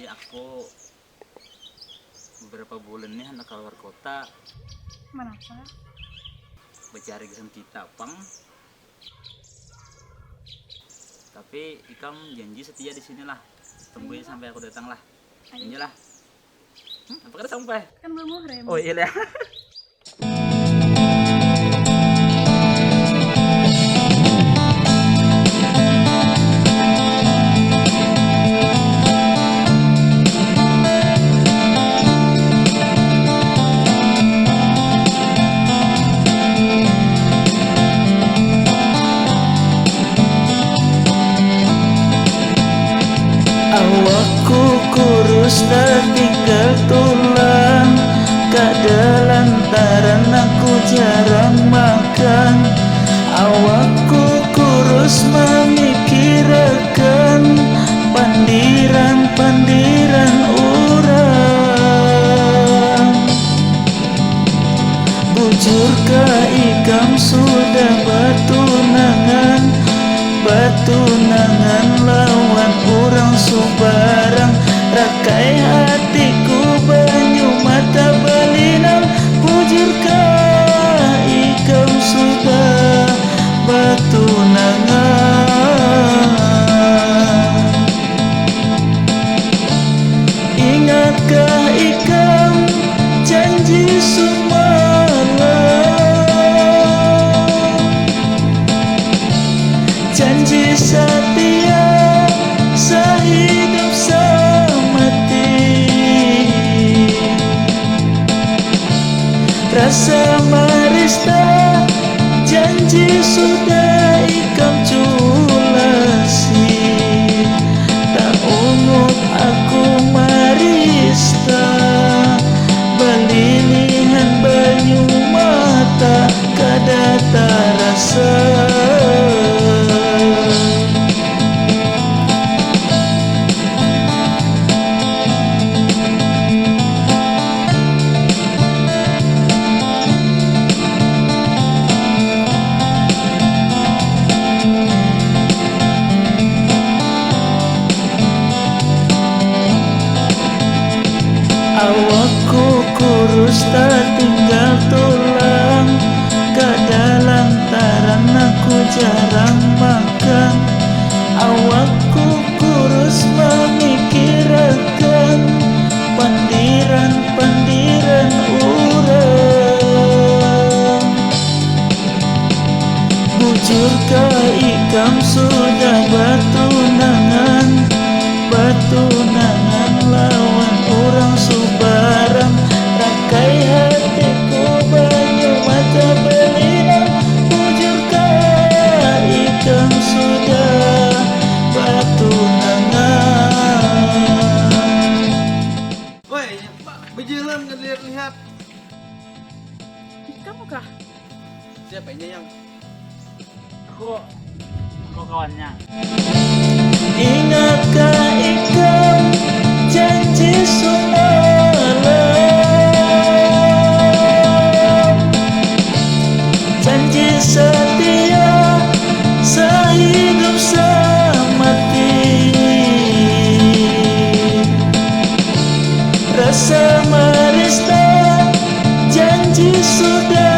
aku beberapa bulan ini hendak keluar kota Kenapa? mencari kesan kita pang. Tapi ikam janji setia di sinilah. Tungguin sampai aku datang lah. Janjilah. Apakah udah sampai? Kan belum muhrim. Oh iya lah. Awakku kurus tertinggal tulang, kada lantaran aku jarang makan. Awakku kurus memikirkan pandiran-pandiran orang. Bujurkah ikam sudah batunangan lawan orang subarang. Rakai hatiku banyu mata belinang. Bujurkah ikam sudah batunangan. Ingatkah ikam janji janji setia sehidup semati. Rasa marista janji sudah ikam culasi. Tak ungut aku marista, belilihan banyu mata kada terasa. Awakku kurus tertinggal tulang, kada lantaran aku jarang makan. Awakku kurus memikirkan pandiran-pandiran orang. Bujurkah ikam sudah batunangan lawan orang subarang. Rakai hatiku banyu mata belinang. Bujurkah ikam sudah batunangan. Woi, Pak, berjalan ngelihat-lihat. Kamu kah? Siapa ini yang Aku kawannya. Ingatkah ikam janji semalam, janji setia sehidup semati. Rasa marista janji sudah